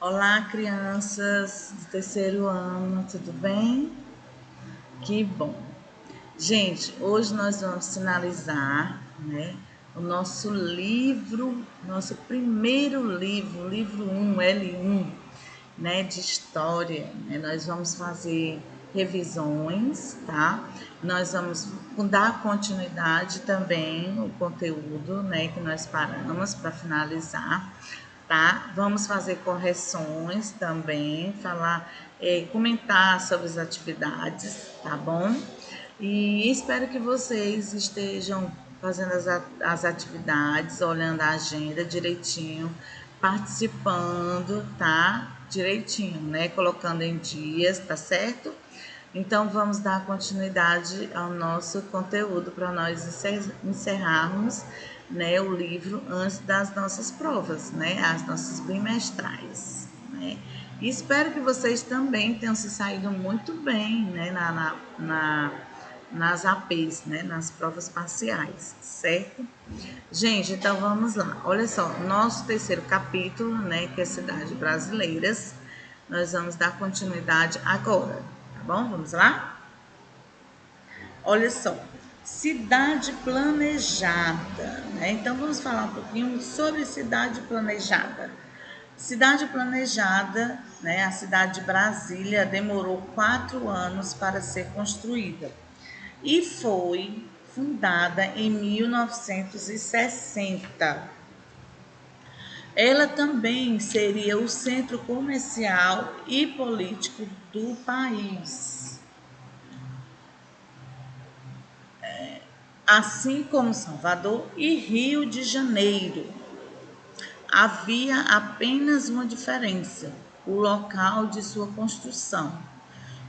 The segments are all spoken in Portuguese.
Olá, crianças do terceiro ano, tudo bem? Que bom. Gente, hoje nós vamos finalizar, o nosso livro, nosso primeiro livro, livro 1, L1, de história. Nós vamos fazer revisões, tá? Nós vamos dar continuidade também o conteúdo, que nós paramos para finalizar, tá? Vamos fazer correções também, falar, comentar sobre as atividades, tá bom? E espero que vocês estejam fazendo as atividades, olhando a agenda direitinho, participando, tá? Direitinho, colocando em dias, tá certo? Então vamos dar continuidade ao nosso conteúdo para nós encerrarmos, o livro antes das nossas provas, as nossas bimestrais, E espero que vocês também tenham se saído muito bem, nas APs, nas provas parciais, certo? Gente, então vamos lá. Olha só, nosso terceiro capítulo, que é Cidades Brasileiras, nós vamos dar continuidade agora, tá bom? Vamos lá? Olha só, cidade planejada, Então vamos falar um pouquinho sobre cidade planejada. Cidade planejada, a cidade de Brasília demorou 4 anos para ser construída e foi fundada em 1960. Ela também seria o centro comercial e político do país, assim como Salvador e Rio de Janeiro. Havia apenas uma diferença: o local de sua construção.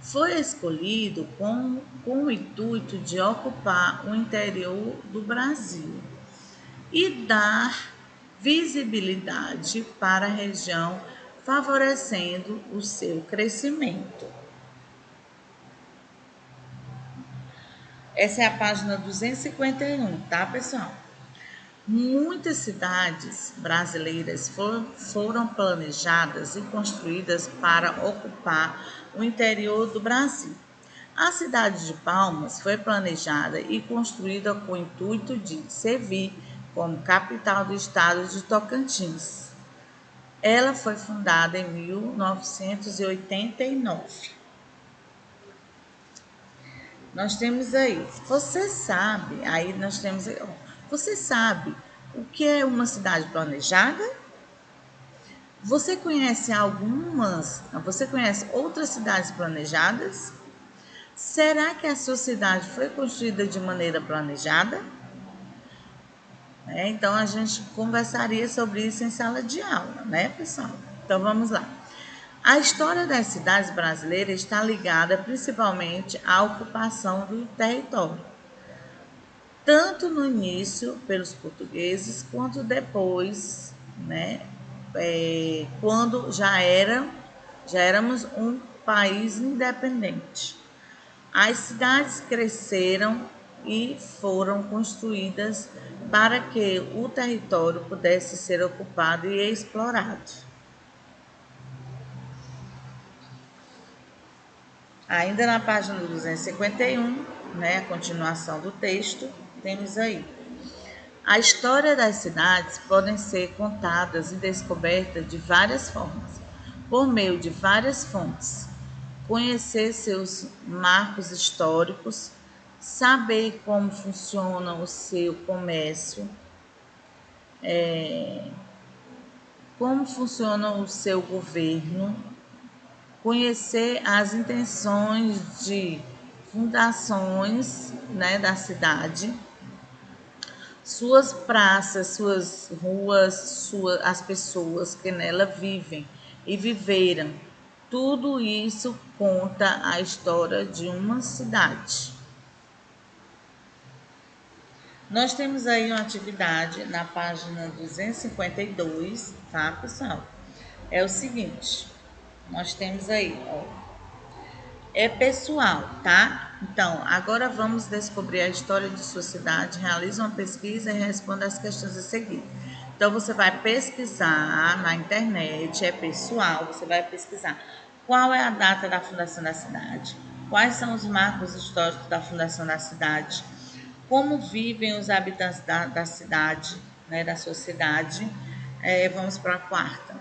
Foi escolhido com o intuito de ocupar o interior do Brasil e dar visibilidade para a região, favorecendo o seu crescimento. Essa é a página 251, tá, pessoal? Muitas cidades brasileiras foram planejadas e construídas para ocupar o interior do Brasil. A cidade de Palmas foi planejada e construída com o intuito de servir como capital do estado de Tocantins. Ela foi fundada em 1989. Nós temos aí, você sabe o que é uma cidade planejada? Você conhece outras cidades planejadas? Será que a sua cidade foi construída de maneira planejada? Então a gente conversaria sobre isso em sala de aula, pessoal? Então vamos lá. A história das cidades brasileiras está ligada principalmente à ocupação do território, tanto no início pelos portugueses, quanto depois, quando já éramos um país independente. As cidades cresceram e foram construídas para que o território pudesse ser ocupado e explorado. Ainda na página 251, a continuação do texto, temos aí: a história das cidades podem ser contadas e descobertas de várias formas, por meio de várias fontes. Conhecer seus marcos históricos, saber como funciona o seu comércio, como funciona o seu governo, conhecer as intenções de fundações, da cidade, suas praças, suas ruas, as pessoas que nela vivem e viveram. Tudo isso conta a história de uma cidade. Nós temos aí uma atividade na página 252, tá, pessoal? É o seguinte, nós temos aí, é pessoal, tá? Então, agora vamos descobrir a história de sua cidade, realize uma pesquisa e responda as questões a seguir. Então, você vai pesquisar na internet, é pessoal, você vai pesquisar qual é a data da fundação da cidade, quais são os marcos históricos da fundação da cidade, como vivem os habitantes da cidade, né, da sua cidade. Vamos para a quarta.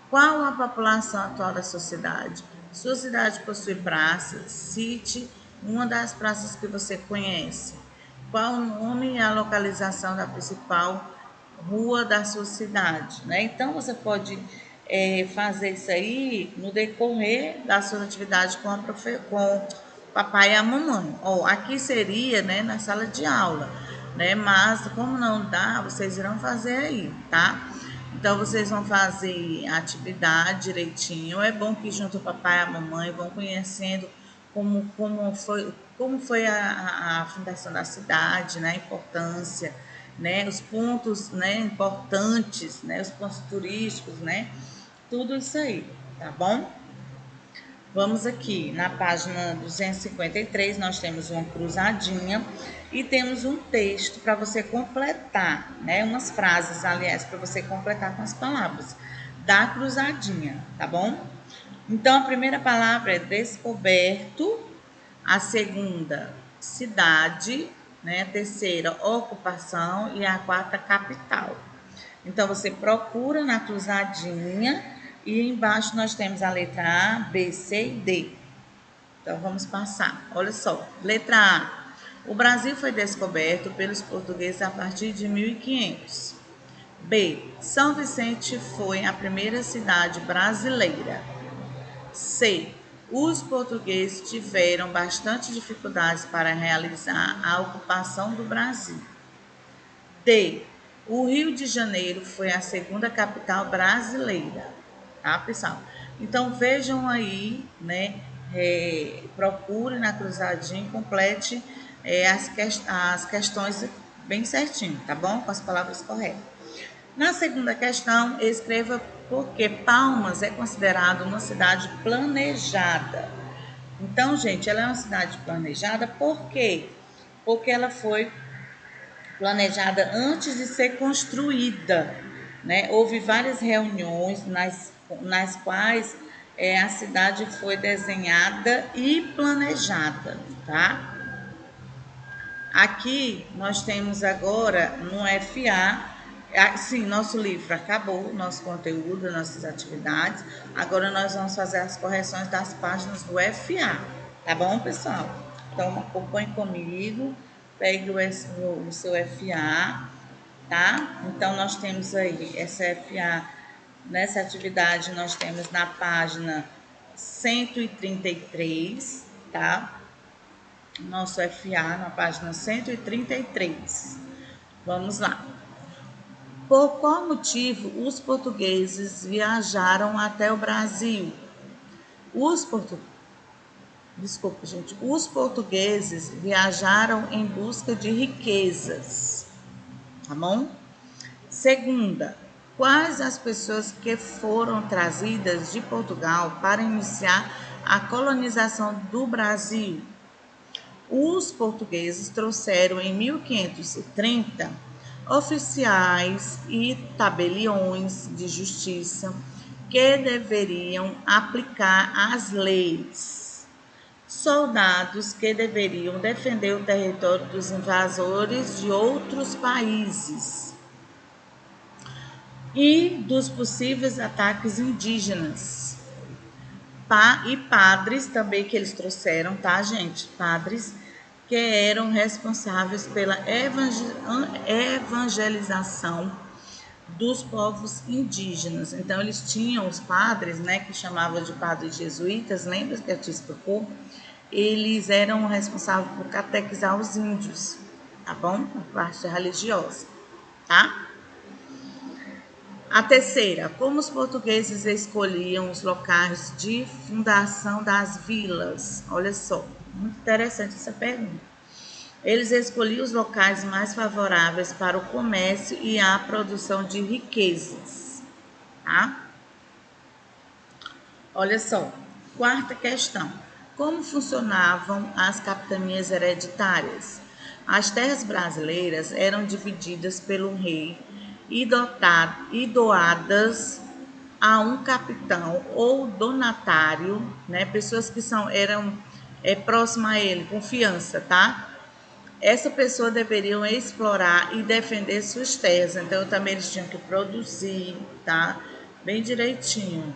Qual a população atual da sua cidade? Sua cidade possui praças? Cite uma das praças que você conhece. Qual o nome e a localização da principal rua da sua cidade, né? Então você pode fazer isso aí no decorrer das suas atividades com com o papai e a mamãe. Aqui seria, né, na sala de aula, né? Mas como não dá, vocês irão fazer aí, tá? Então vocês vão fazer a atividade direitinho. É bom que junto o papai e a mamãe vão conhecendo como foi a fundação da cidade, né? A importância, né? Os pontos, né, importantes, né? Os pontos turísticos, né? Tudo isso aí, tá bom? Vamos aqui na página 253, nós temos uma cruzadinha e temos um texto para você completar, né? Umas frases, aliás, para você completar com as palavras da cruzadinha, tá bom? Então, a primeira palavra é descoberto, a segunda, cidade, né? A terceira, ocupação e a quarta, capital. Então, você procura na cruzadinha e embaixo nós temos a letra A, B, C e D. Então, vamos passar. Olha só. Letra A. O Brasil foi descoberto pelos portugueses a partir de 1500. B. São Vicente foi a primeira cidade brasileira. C. Os portugueses tiveram bastante dificuldades para realizar a ocupação do Brasil. D. O Rio de Janeiro foi a segunda capital brasileira, tá, pessoal? Então vejam aí, né? Procure na cruzadinha, complete as questões bem certinho, tá bom? Com as palavras corretas. Na segunda questão, escreva por que Palmas é considerada uma cidade planejada. Então, gente, ela é uma cidade planejada por quê? Porque ela foi planejada antes de ser construída, né? Houve várias reuniões nas quais a cidade foi desenhada e planejada, tá? Aqui nós temos agora no FA, sim, nosso livro acabou, nosso conteúdo, nossas atividades. Agora nós vamos fazer as correções das páginas do FA, tá bom, pessoal? Então acompanhe comigo, pegue o seu FA, tá? Então nós temos aí essa FA, nessa atividade nós temos na página 133, tá? Nosso FA na página 133. Vamos lá. Por qual motivo os portugueses viajaram até o Brasil? Os portugueses viajaram em busca de riquezas, tá bom? Segunda, quais as pessoas que foram trazidas de Portugal para iniciar a colonização do Brasil? Os portugueses trouxeram em 1530 oficiais e tabeliões de justiça que deveriam aplicar as leis, soldados que deveriam defender o território dos invasores de outros países e dos possíveis ataques indígenas. E padres também que eles trouxeram, tá, gente? Padres que eram responsáveis pela evangelização dos povos indígenas. Então, eles tinham os padres, né, que chamavam de padres jesuítas, lembra que eu te explicou? Eles eram responsáveis por catequizar os índios, tá bom? A parte religiosa, tá? A terceira, como os portugueses escolhiam os locais de fundação das vilas? Olha só, muito interessante essa pergunta. Eles escolhiam os locais mais favoráveis para o comércio e a produção de riquezas, tá? Olha só, quarta questão. Como funcionavam as capitanias hereditárias? As terras brasileiras eram divididas pelo rei e doadas a um capitão ou donatário, né? Pessoas que eram próximas a ele, confiança, tá? Essa pessoa deveriam explorar e defender suas terras. Então também eles tinham que produzir, tá? Bem direitinho,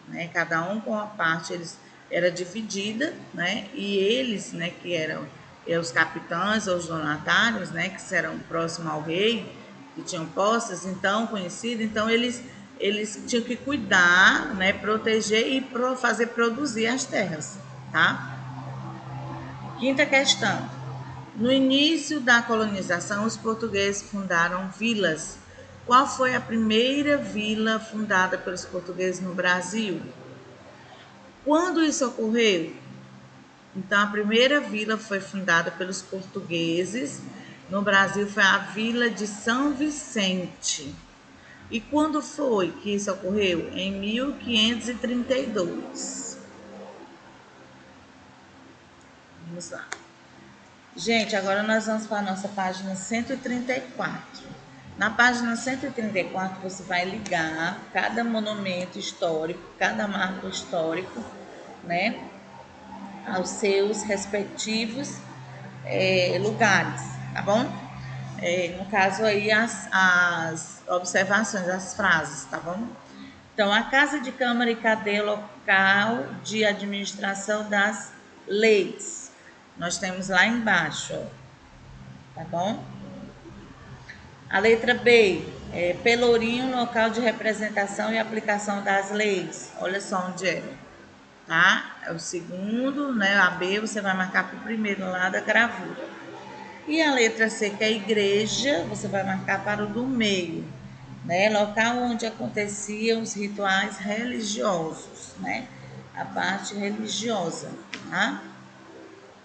né? Cada um com a parte eles era dividida, né? E eles, né, que eram os capitães ou os donatários, né, que eram próximos ao rei, que tinham posses, então conhecidos, então eles tinham que cuidar, né, proteger e fazer produzir as terras, tá? Quinta questão. No início da colonização, os portugueses fundaram vilas. Qual foi a primeira vila fundada pelos portugueses no Brasil? Quando isso ocorreu? Então, a primeira vila foi fundada pelos portugueses no Brasil foi a Vila de São Vicente. E quando foi que isso ocorreu? Em 1532. Vamos lá. Gente, agora nós vamos para a nossa página 134. Na página 134 você vai ligar cada monumento histórico, cada marco histórico, né, aos seus respectivos lugares, tá bom? No caso aí as observações, as frases, tá bom? Então, a Casa de Câmara e Cadeia local de administração das leis. Nós temos lá embaixo, ó, tá bom? A letra B, Pelourinho, local de representação e aplicação das leis. Olha só onde é, tá? É o segundo, né? A B você vai marcar para o primeiro lá da gravura. E a letra C, que é a igreja, você vai marcar para o do meio, né? Local onde aconteciam os rituais religiosos, né? A parte religiosa, tá?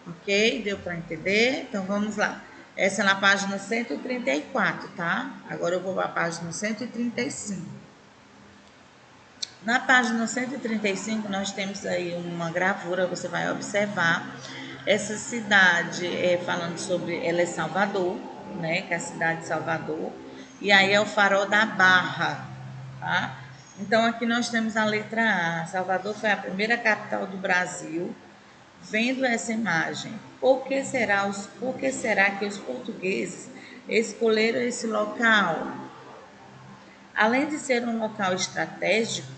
Ok? Deu para entender? Então vamos lá. Essa é na página 134, tá? Agora eu vou para a página 135. Na página 135 nós temos aí uma gravura, você vai observar essa cidade falando sobre, ela é Salvador, né? Que é a cidade de Salvador. E aí é o Farol da Barra, tá? Então aqui nós temos a letra A. Salvador foi a primeira capital do Brasil. Vendo essa imagem, por que será que os portugueses escolheram esse local? Além de ser um local estratégico,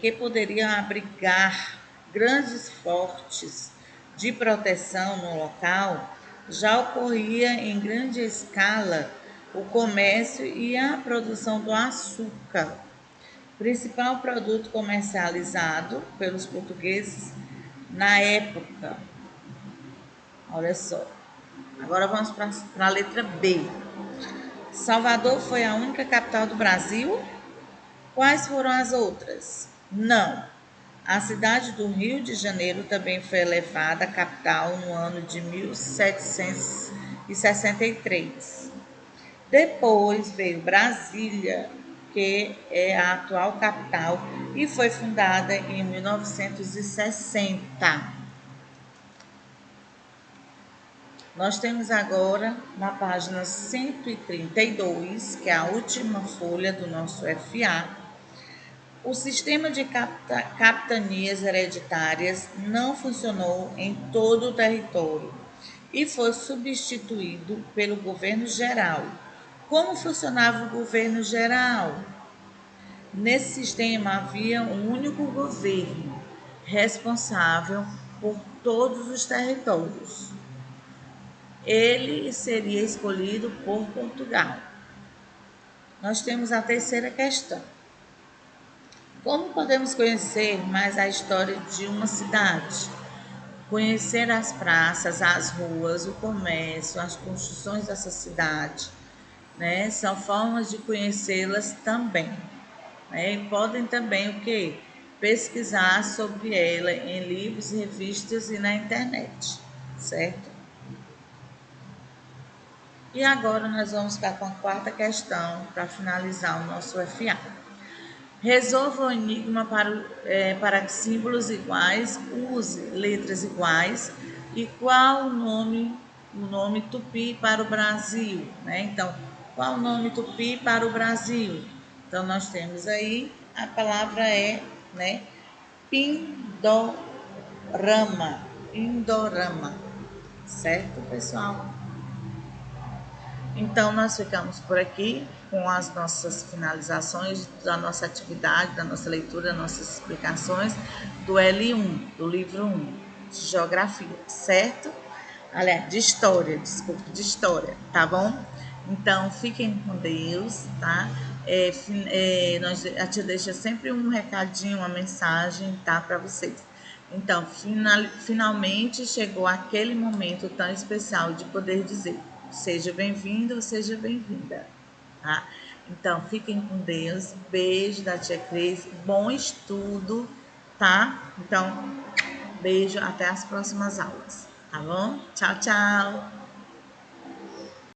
que poderia abrigar grandes fortes de proteção no local, já ocorria em grande escala o comércio e a produção do açúcar, principal produto comercializado pelos portugueses na época. Olha só. Agora vamos para a letra B. Salvador foi a única capital do Brasil? Quais foram as outras? Não. A cidade do Rio de Janeiro também foi elevada a capital no ano de 1763. Depois veio Brasília, que é a atual capital, e foi fundada em 1960. Nós temos agora na página 132, que é a última folha do nosso FA, o sistema de capitanias hereditárias não funcionou em todo o território e foi substituído pelo governo geral. Como funcionava o governo geral? Nesse sistema havia um único governo responsável por todos os territórios. Ele seria escolhido por Portugal. Nós temos a terceira questão. Como podemos conhecer mais a história de uma cidade? Conhecer as praças, as ruas, o comércio, as construções dessa cidade, né? São formas de conhecê-las também, né? E podem também o quê? Pesquisar sobre ela em livros, revistas e na internet, certo? E agora nós vamos ficar com a quarta questão para finalizar o nosso FA. Resolva o enigma para símbolos iguais, use letras iguais e qual o nome tupi para o Brasil, né? Então, Qual o nome tupi para o Brasil? Então, nós temos aí, a palavra é, né, Pindorama. Pindorama. Certo, pessoal? Então, nós ficamos por aqui com as nossas finalizações da nossa atividade, da nossa leitura, das nossas explicações do L1, do livro 1, de Geografia, certo? Aliás, de História, desculpe, de História, tá bom? Então, fiquem com Deus, tá? A tia deixa sempre um recadinho, uma mensagem, tá? Para vocês. Então, finalmente chegou aquele momento tão especial de poder dizer: seja bem-vindo, seja bem-vinda, tá? Então, fiquem com Deus. Beijo da tia Cris. Bom estudo, tá? Então, beijo. Até as próximas aulas, tá bom? Tchau, tchau.